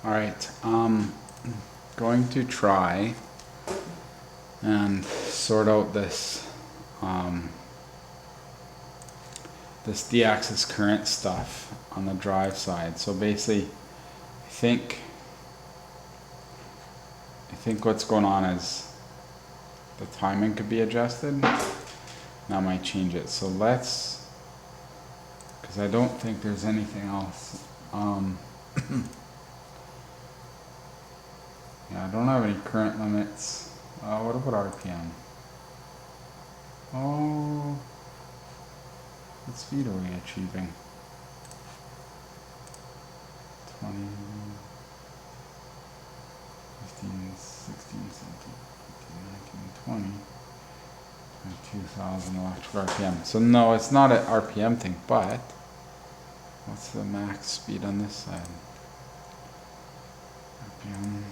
All right, going to try and sort out this this d-axis current stuff on the drive side. So basically, I think what's going on is the timing could be adjusted. That might change it. So let's, because I don't think there's anything else. Yeah, I don't have any current limits. What about RPM? Oh, what speed are we achieving? 20, 15, 16, 17, 18, 19, 20, 22,000 electric RPM. So no, it's not an RPM thing, but what's the max speed on this side? RPM.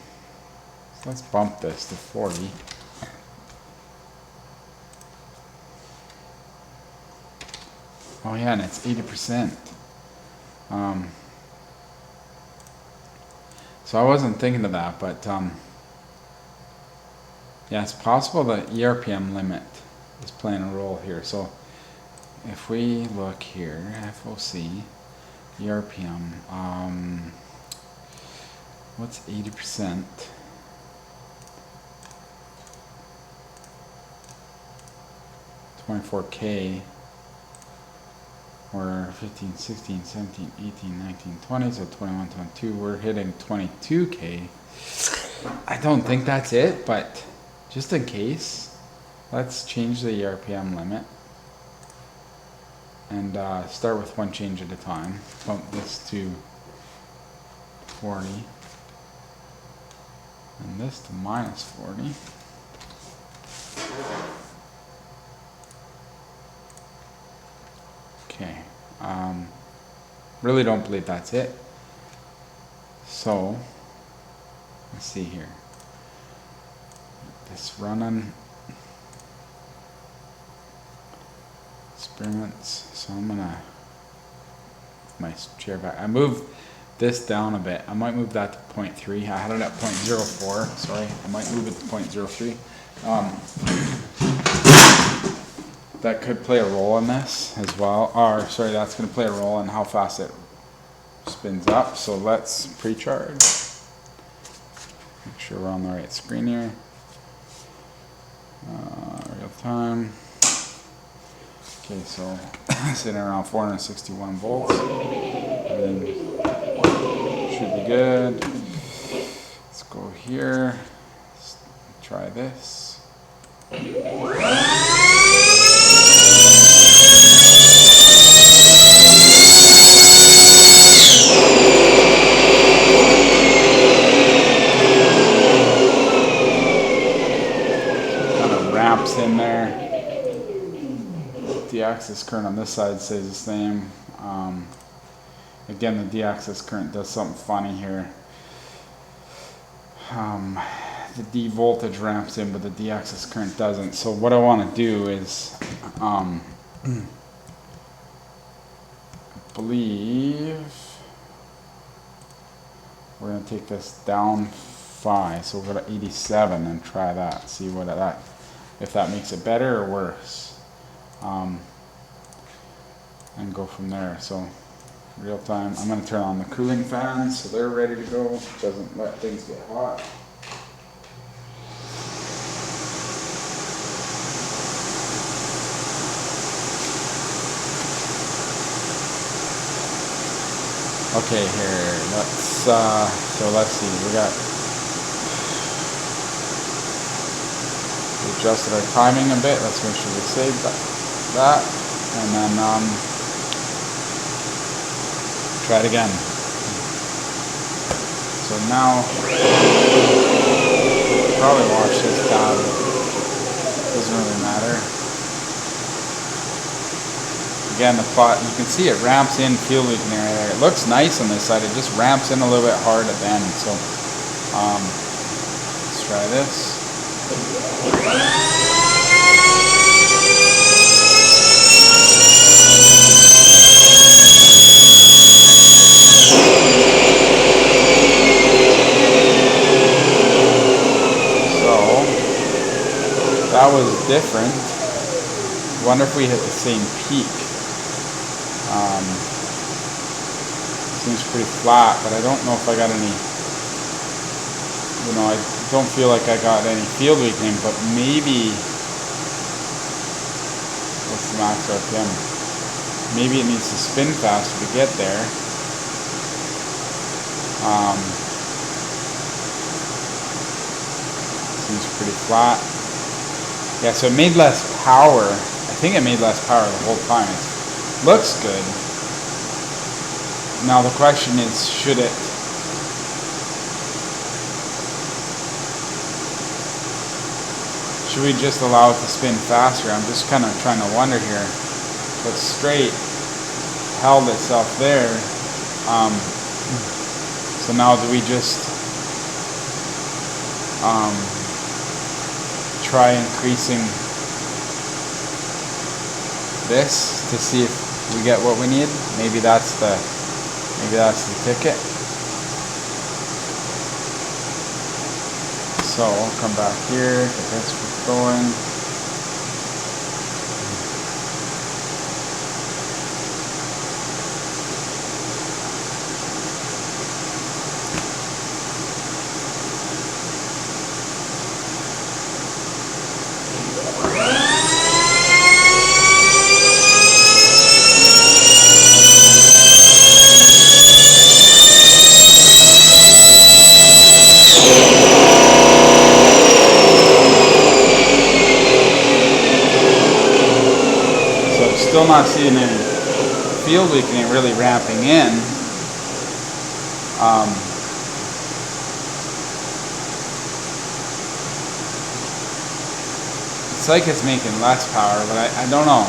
So let's bump this to 40. Oh yeah, and it's 80%. So I wasn't thinking of that, but yeah, it's possible that ERPM limit is playing a role here. So if we look here, FOC, ERPM, what's 80%? 24K, or 15, 16, 17, 18, 19, 20, so 21, 22, we're hitting 22K. I don't think that's it, but just in case, let's change the ERPM limit and start with one change at a time. Bump this to 40 and this to minus 40. Okay, really don't believe that's it. So, let's see here. This running experiments. So I'm gonna my chair back. I move this down a bit. I might move that to 0.3. I had it at 0.04. Sorry, I might move it to 0.03. That could play a role in this as well. Or sorry, that's going to play a role in how fast it spins up. So let's pre-charge. Make sure we're on the right screen here. Real time. Okay, so sitting around 461 volts. Everything should be good. Let's go here. Let's try this. In there, d-axis current on this side stays the same. Again, the d-axis current does something funny here. The D voltage ramps in, but the d-axis current doesn't. So what I want to do is, I believe we're going to take this down 5, so we'll go to 87 and try that. See what that. If that makes it better or worse, and go from there. So real time, I'm going to turn on the cooling fans so they're ready to go. Doesn't let things get hot. Okay, here let's let's see. We got adjusted our timing a bit. Let's make sure we save that, and then try it again. So now, probably wash this down. Doesn't really matter. Again, the plot, you can see it ramps in fuel leak area there. It looks nice on this side. It just ramps in a little bit hard at the end. So let's try this. that was different. Wonder if we hit the same peak. Seems pretty flat, but I don't know if I got any, I don't feel like I got any field weakening, but maybe, what's the max RPM? Maybe it needs to spin faster to get there. Seems pretty flat. Yeah, so it made less power. I think it made less power the whole time. It looks good. Now the question is, should it should we just allow it to spin faster? I'm just kind of trying to wonder here. So it's straight, held itself there. So now do we just try increasing this to see if we get what we need? Maybe that's the ticket. So I'll come back here, get this going. Still not seeing any field weakening really ramping in. It's like it's making less power, but I don't know.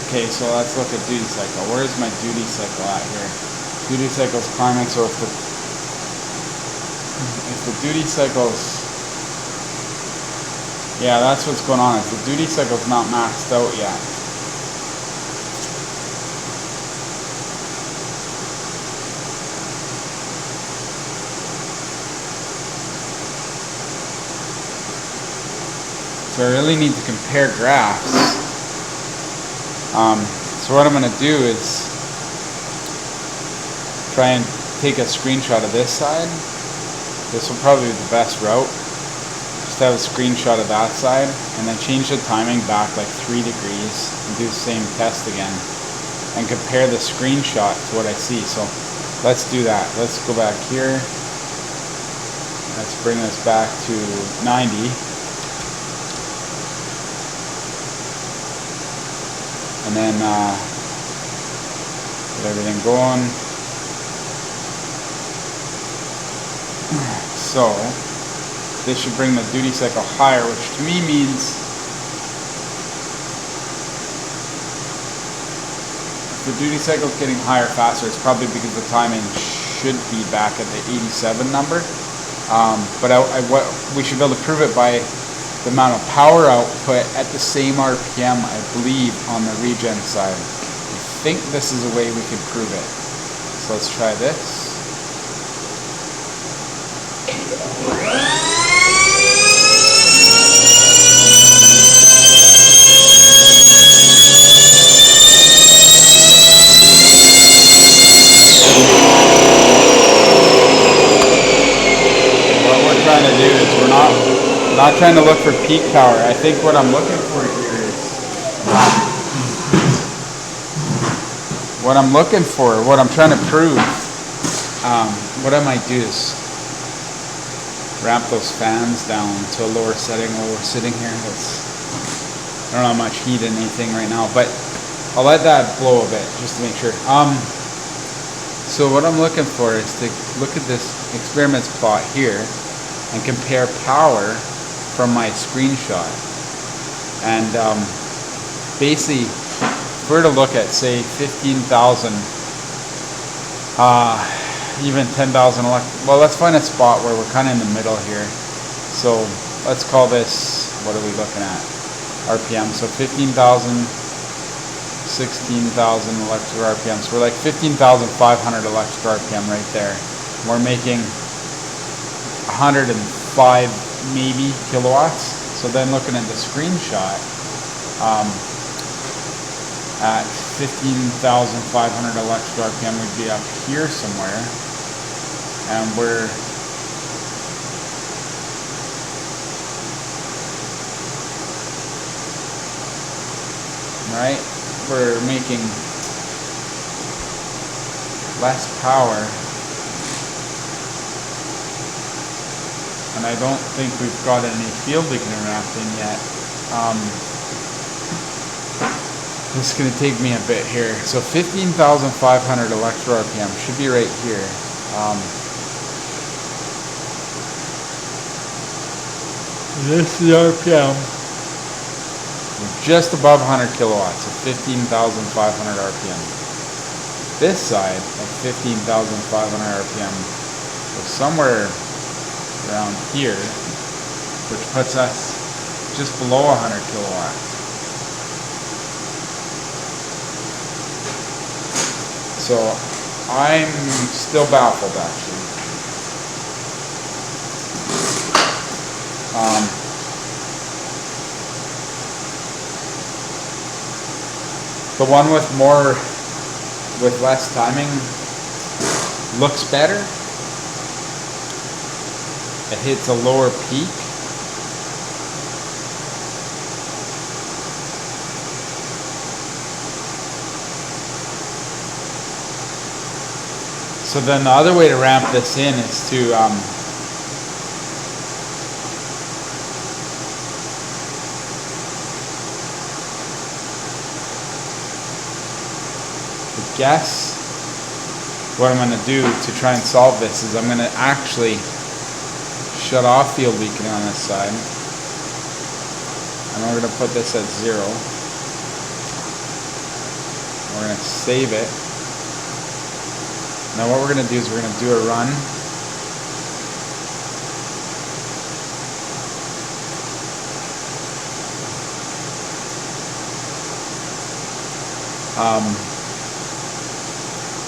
Okay, so let's look at duty cycle. Where's my duty cycle at here? Duty cycle's climbing, so if the duty cycle's, yeah, that's what's going on, is the duty cycle's not maxed out yet. So I really need to compare graphs. So what I'm going to do is try and take a screenshot of this side. This will probably be the best route. Just have a screenshot of that side and then change the timing back like 3 degrees and do the same test again and compare the screenshot to what I see. So let's do that. Let's go back here. Let's bring this back to 90. And then get everything going. So this should bring the duty cycle higher, which to me means if the duty cycle is getting higher faster, it's probably because the timing should be back at the 87 number. But we should be able to prove it by the amount of power output at the same RPM, I believe, on the regen side. I think this is a way we can prove it. So let's try this. What we're trying to do is we're not trying to look for peak power. I think what I'm looking for here is what I'm trying to prove. What I might do is ramp those fans down to a lower setting while we're sitting here. I don't know how much heat in anything right now, but I'll let that blow a bit just to make sure. So what I'm looking for is to look at this experiments plot here and compare power from my screenshot. And basically, if we're to look at, say, 15,000, even 10,000 well, let's find a spot where we're kind of in the middle here. So let's call this, what are we looking at? RPM. So 15,000, 16,000 electric RPM. So we're like 15,500 electric RPM right there. we're making 105 maybe kilowatts. So then looking at the screenshot, at 15,500 electrical RPM, we'd be up here somewhere, and we're right, we're making less power, and I don't think we've got any field beacon wrapped in yet. This is going to take me a bit here. So 15,500 electro RPM should be right here. This is the RPM. We're just above 100 kilowatts, so 15,500 RPM. This side of 15,500 RPM is somewhere around here, which puts us just below 100 kilowatts. So I'm still baffled, actually. The one with less timing looks better. It hits a lower peak. So then the other way to ramp this in is to guess what I'm going to do to try and solve this is I'm going to actually shut off field beacon on this side, and we're going to put this at 0. We're going to save it. Now what we're going to do is we're going to do a run.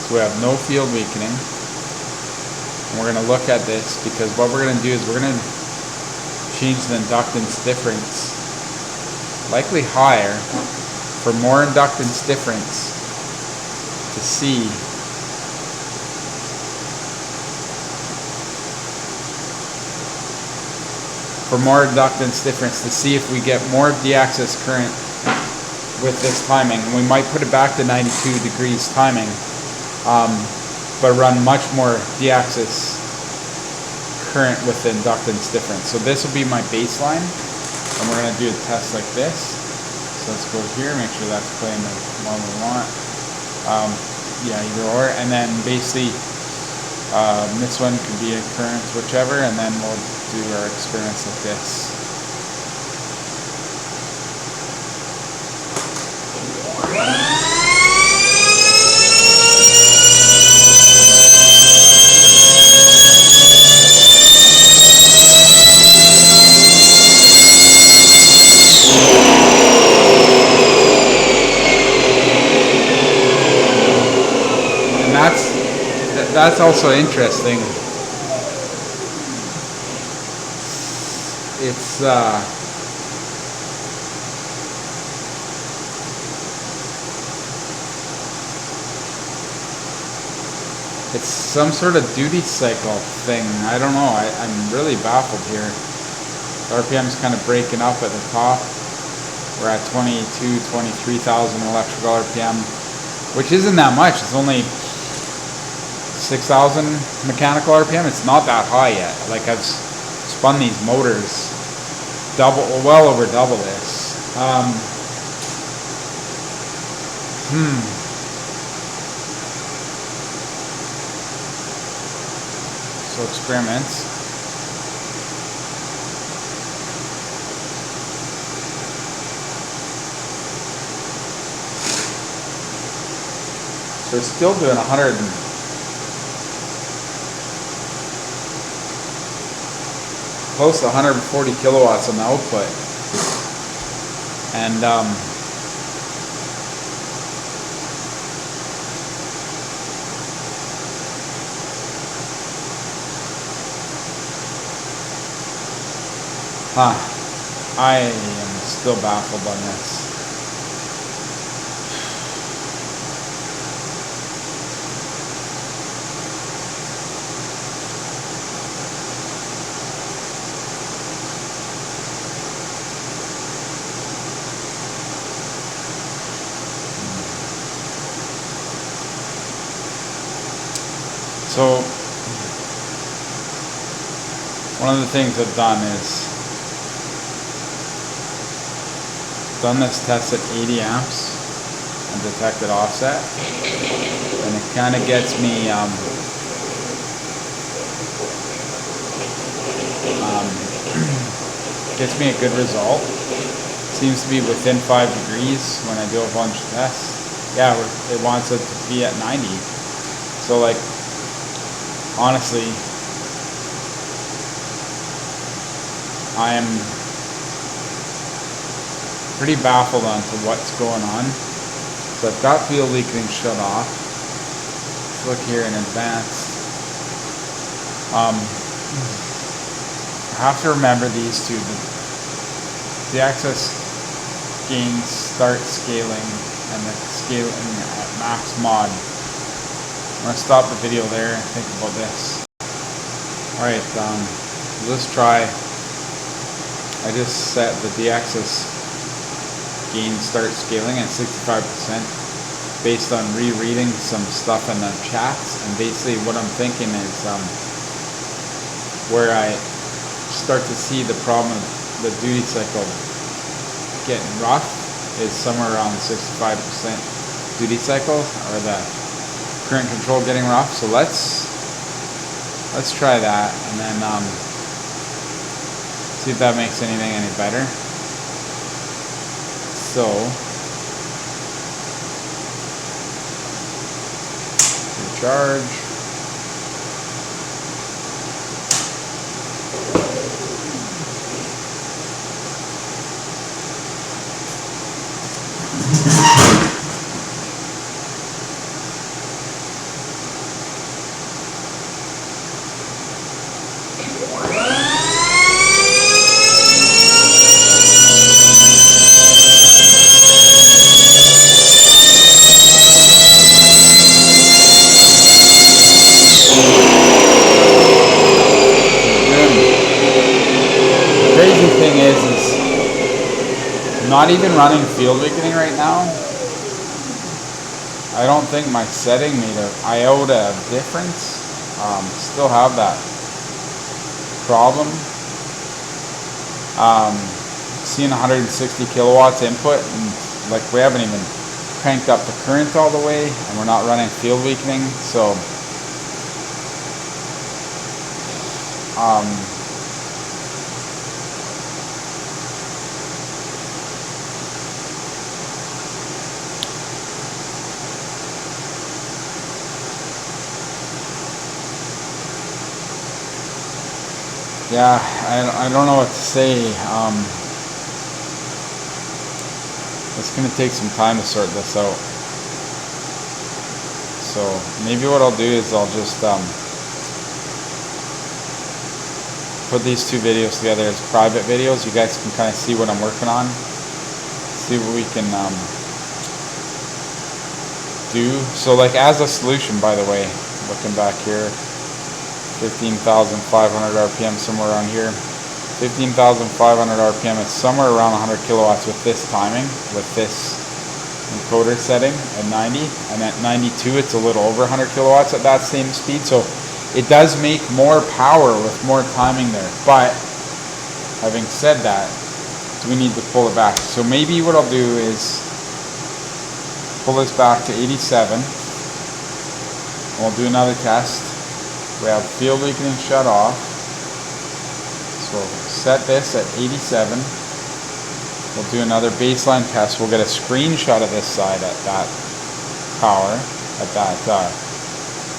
So we have no field weakening. And we're going to look at this because what we're going to do is we're going to change the inductance difference, likely higher, for more inductance difference to see if we get more D-axis current with this timing. And we might put it back to 92 degrees timing, but run much more D-axis current with the inductance difference. So this will be my baseline, and we're going to do a test like this. So let's go here, make sure that's playing the one we want. Yeah, either or. And then basically this one could be a current, whichever, and then we'll do our experiments like this. And that's also interesting. It's some sort of duty cycle thing. I don't know. I'm really baffled here. The RPM is kind of breaking up at the top. We're at 23,000 electrical RPM, which isn't that much. It's only 6,000 mechanical RPM. It's not that high yet. Like, I've spun these motors well over double this. So experiments. So we're still doing 100 close to 140 kilowatts on the output, and I am still baffled on this. So one of the things I've done is done this test at 80 amps and detected offset, and it kind of gets me gets me a good result. Seems to be within 5 degrees when I do a bunch of tests. Yeah, it wants it to be at 90. So like, honestly, I am pretty baffled on to what's going on. So I've got field weakening shut off. Let's look here in advanced. I have to remember these two. The access gains start scaling and the scaling at max mod. I'm going to stop the video there and think about this. Alright, let's try. I just set the D-axis gain start scaling at 65% based on rereading some stuff in the chats, and basically what I'm thinking is where I start to see the problem of the duty cycle getting rough is somewhere around 65% duty cycle, or the current control getting rough. So let's try that and then see if that makes anything any better. So recharge. Not even running field weakening right now. I don't think my setting made an iota of difference. Still have that problem. Seeing 160 kilowatts input, and like we haven't even cranked up the current all the way, and we're not running field weakening. So yeah, I don't know what to say. It's going to take some time to sort this out. So maybe what I'll do is I'll just put these two videos together as private videos. You guys can kind of see what I'm working on. See what we can do. So like as a solution, by the way, looking back here, 15,500 RPM, somewhere around here. 15,500 RPM is somewhere around 100 kilowatts with this timing, with this encoder setting at 90, and at 92 it's a little over 100 kilowatts at that same speed. So it does make more power with more timing there. But having said that, we need to pull it back. So maybe what I'll do is pull this back to 87, and we'll do another test. We have field weakening shut off. So set this at 87. We'll do another baseline test. We'll get a screenshot of this side at that power, at that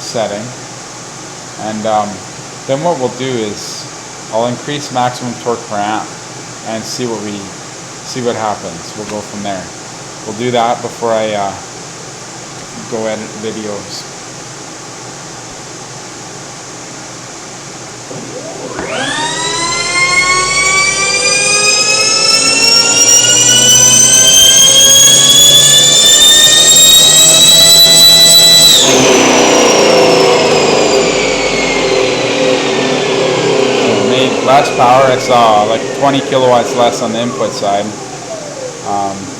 setting. And then what we'll do is I'll increase maximum torque per amp and see what happens. We'll go from there. We'll do that before I go edit videos. less power. I saw like 20 kilowatts less on the input side.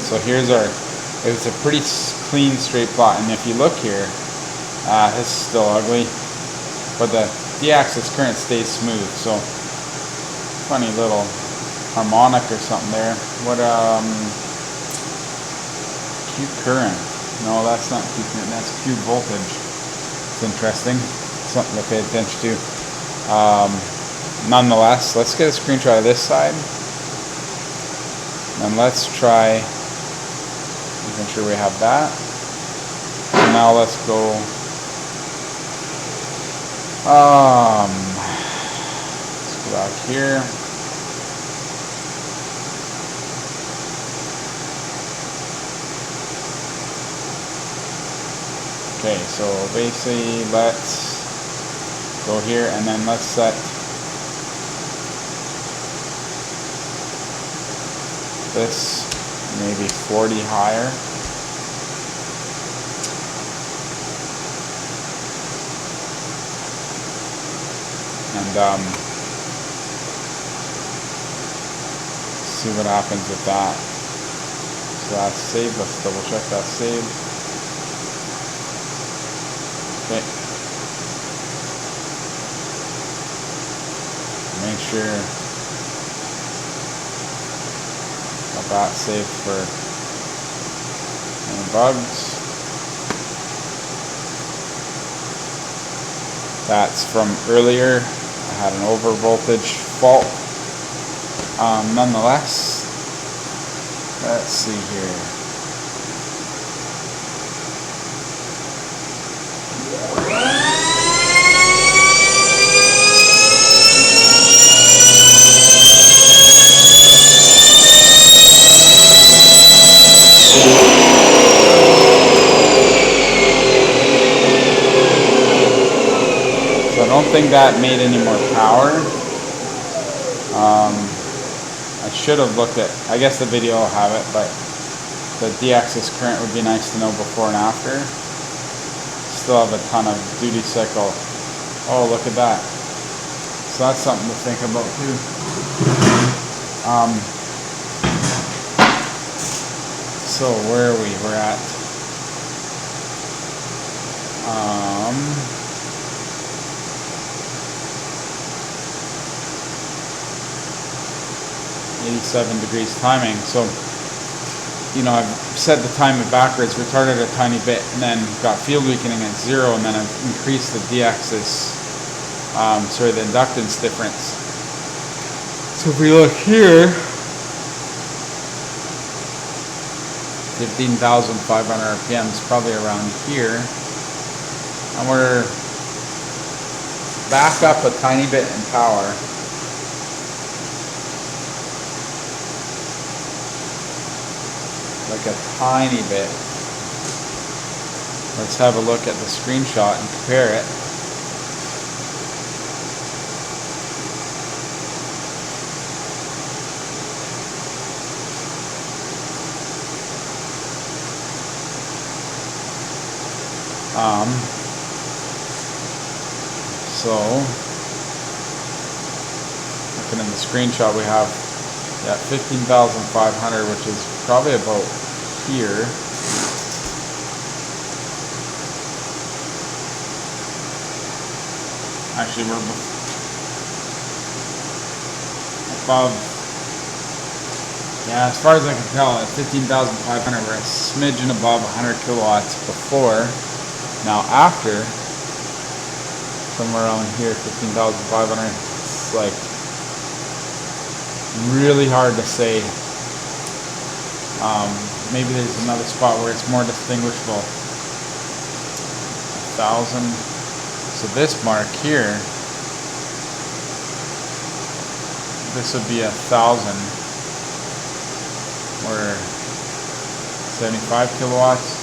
So here's our, it's a pretty clean straight plot, and if you look here, this is still ugly, but the D-axis current stays smooth, so funny little harmonic or something there. What, Q current? No, that's not Q current, that's Q voltage. It's interesting, something to pay attention to. Nonetheless, let's get a screenshot of this side, and let's try making sure we have that. So now let's go, let's go back here. Okay, so basically let's go here and then let's set this maybe 40 higher. And see what happens with that. So that's saved. Let's double check that's saved. Okay. Make sure that saved for any bugs. That's from earlier. I had an over voltage fault. Nonetheless, let's see here. I don't think that made any more power. I should have looked at, I guess the video will have it, but the D-axis current would be nice to know before and after. Still have a ton of duty cycle. Oh, look at that. So that's something to think about too. So where are we? We're at 87 degrees timing. So, you know, I've set the time it backwards, retarded a tiny bit, and then got field weakening at 0, and then I've increased the D-axis, the inductance difference. So if we look here, 15,500 RPM is probably around here, and we're back up a tiny bit in power. Like a tiny bit. Let's have a look at the screenshot and compare it. So looking in the screenshot, we have 15,500, which is probably about here. Actually, we're above, yeah, as far as I can tell, at 15,500, we're a smidgen above 100 kilowatts before. Now after, somewhere around here, 15,500, it's like really hard to say. Maybe there's another spot where it's more distinguishable. 1,000. So this mark here, this would be 1,000. Or 75 kilowatts.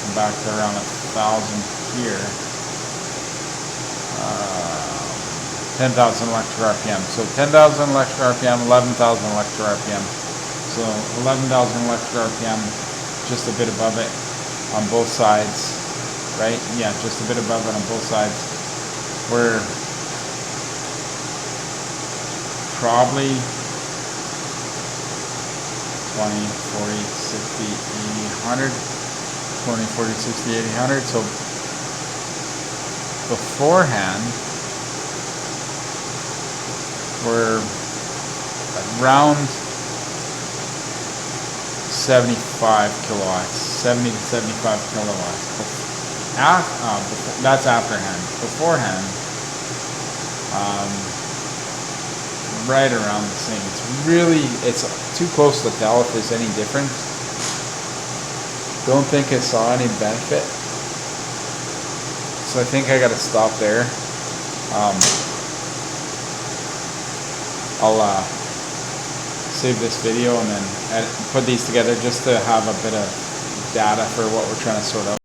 And back to around 1,000 here. 10,000 electric RPM. So 10,000 electric RPM, 11,000 electric RPM. So 11,000 electric RPM, just a bit above it on both sides, right? Yeah, just a bit above it on both sides. We're probably 20, 40, 60, 80, 100, 20, 40, 60, 80, 100. So beforehand, we're around 75 kilowatts, 70 to 75 kilowatts. That's afterhand. Beforehand, right around the same. It's too close to tell if there's any difference. Don't think I saw any benefit. So I think I gotta stop there. I'll save this video and then put these together just to have a bit of data for what we're trying to sort out.